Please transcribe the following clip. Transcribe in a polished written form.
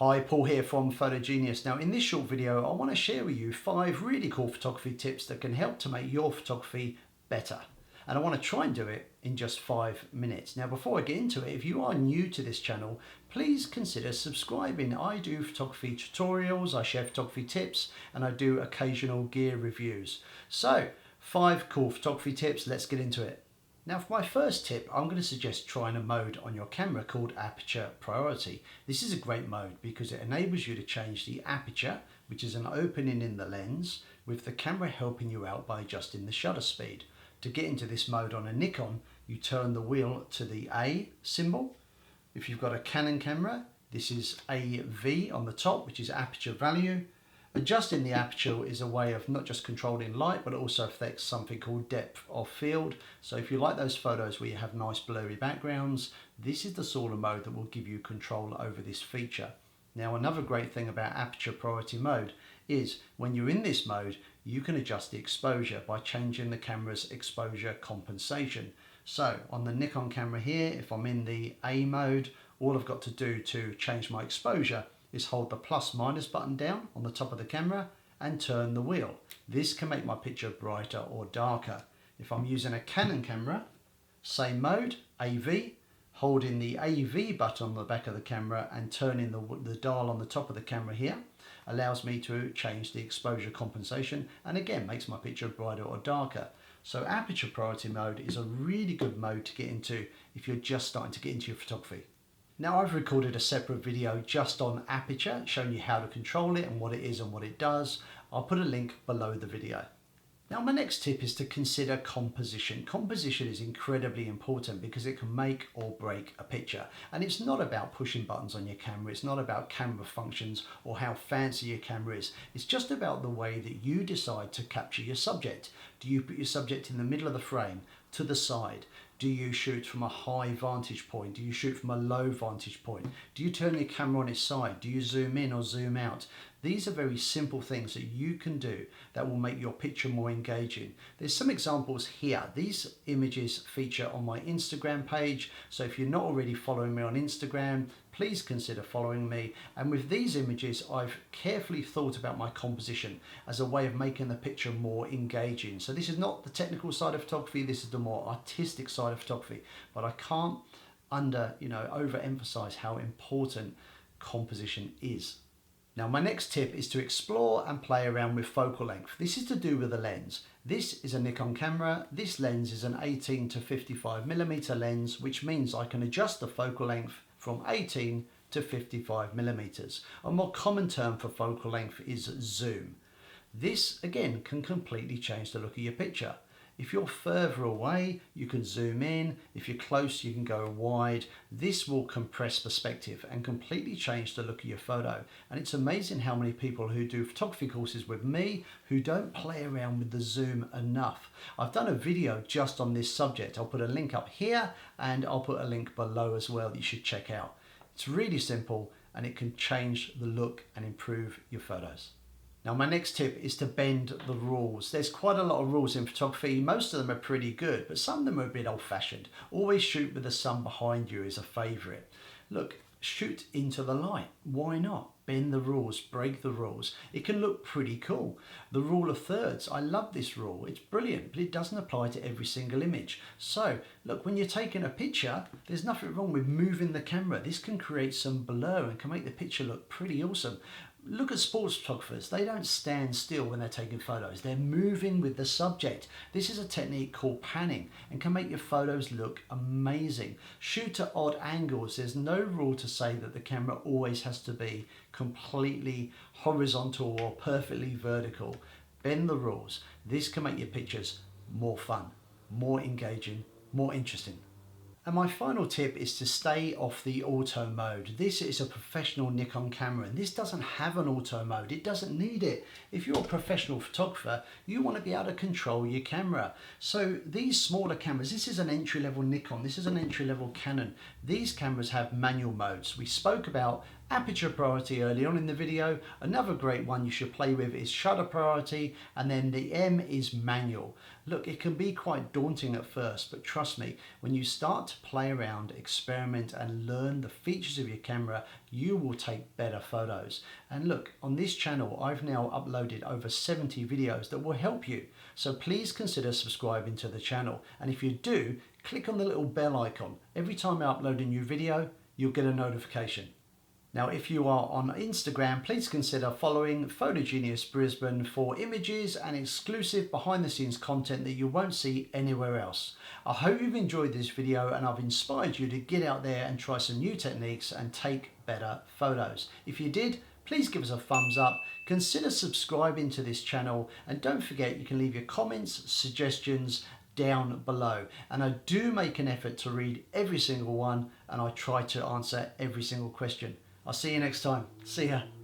Hi, Paul here from Photogenius. Now in this short video, I want to share with you 5 really cool photography tips that can help to make your photography better. And I want to try and do it in just 5 minutes. Now before I get into it, if you are new to this channel, please consider subscribing. I do photography tutorials, I share photography tips, and I do occasional gear reviews. So 5 cool photography tips, let's get into it. Now for my first tip, I'm going to suggest trying a mode on your camera called Aperture Priority. This is a great mode because it enables you to change the aperture, which is an opening in the lens, with the camera helping you out by adjusting the shutter speed. To get into this mode on a Nikon, you turn the wheel to the A symbol. If you've got a Canon camera, this is AV on the top, which is aperture value. Adjusting the aperture is a way of not just controlling light, but it also affects something called depth of field. So if you like those photos where you have nice blurry backgrounds, this is the sort of mode that will give you control over this feature. Now another great thing about Aperture Priority mode is when you're in this mode, you can adjust the exposure by changing the camera's exposure compensation. So on the Nikon camera here, if I'm in the A mode, all I've got to do to change my exposure is hold the plus minus button down on the top of the camera and turn the wheel. This can make my picture brighter or darker. If I'm using a Canon camera, same mode, AV, holding the AV button on the back of the camera and turning the dial on the top of the camera here allows me to change the exposure compensation and again makes my picture brighter or darker. So Aperture Priority mode is a really good mode to get into if you're just starting to get into your photography. Now I've recorded a separate video just on aperture, showing you how to control it and what it is and what it does. I'll put a link below the video. Now my next tip is to consider composition. Composition is incredibly important because it can make or break a picture. And it's not about pushing buttons on your camera, it's not about camera functions or how fancy your camera is. It's just about the way that you decide to capture your subject. Do you put your subject in the middle of the frame, to the side? Do you shoot from a high vantage point? Do you shoot from a low vantage point? Do you turn your camera on its side? Do you zoom in or zoom out? These are very simple things that you can do that will make your picture more engaging. There's some examples here. These images feature on my Instagram page. So if you're not already following me on Instagram, please consider following me. And with these images, I've carefully thought about my composition as a way of making the picture more engaging. So this is not the technical side of photography, this is the more artistic side of photography. But I can't overemphasize how important composition is. Now my next tip is to explore and play around with focal length. This is to do with the lens. This is a Nikon camera. This lens is an 18 to 55mm lens, which means I can adjust the focal length from 18 to 55mm. A more common term for focal length is zoom. This again can completely change the look of your picture. If you're further away, you can zoom in. If you're close, you can go wide. This will compress perspective and completely change the look of your photo. And it's amazing how many people who do photography courses with me who don't play around with the zoom enough. I've done a video just on this subject. I'll put a link up here and I'll put a link below as well that you should check out. It's really simple and it can change the look and improve your photos. Now my next tip is to bend the rules. There's quite a lot of rules in photography. Most of them are pretty good, but some of them are a bit old-fashioned. Always shoot with the sun behind you is a favourite. Look, shoot into the light. Why not? Bend the rules, break the rules. It can look pretty cool. The rule of thirds, I love this rule. It's brilliant, but it doesn't apply to every single image. So look, when you're taking a picture, there's nothing wrong with moving the camera. This can create some blur and can make the picture look pretty awesome. Look at sports photographers. They don't stand still when they're taking photos. They're moving with the subject. This is a technique called panning and can make your photos look amazing. Shoot at odd angles. There's no rule to say that the camera always has to be completely horizontal or perfectly vertical. Bend the rules. This can make your pictures more fun, more engaging, more interesting. And my final tip is to stay off the auto mode. This is a professional Nikon camera and this doesn't have an auto mode. It doesn't need it. If you're a professional photographer, you want to be able to control your camera. So these smaller cameras, this is an entry-level Nikon, this is an entry-level Canon. These cameras have manual modes. We spoke about aperture priority early on in the video. Another great one you should play with is shutter priority, and then the M is manual. Look, it can be quite daunting at first, but trust me, when you start to play around, experiment and learn the features of your camera, you will take better photos. And look, on this channel I've now uploaded over 70 videos that will help you, so please consider subscribing to the channel, and if you do, click on the little bell icon. Every time I upload a new video, you'll get a notification. Now, if you are on Instagram, please consider following Photogenius Brisbane for images and exclusive behind the scenes content that you won't see anywhere else. I hope you've enjoyed this video and I've inspired you to get out there and try some new techniques and take better photos. If you did, please give us a thumbs up, consider subscribing to this channel, and don't forget you can leave your comments, suggestions down below, and I do make an effort to read every single one and I try to answer every single question. I'll see you next time. See ya.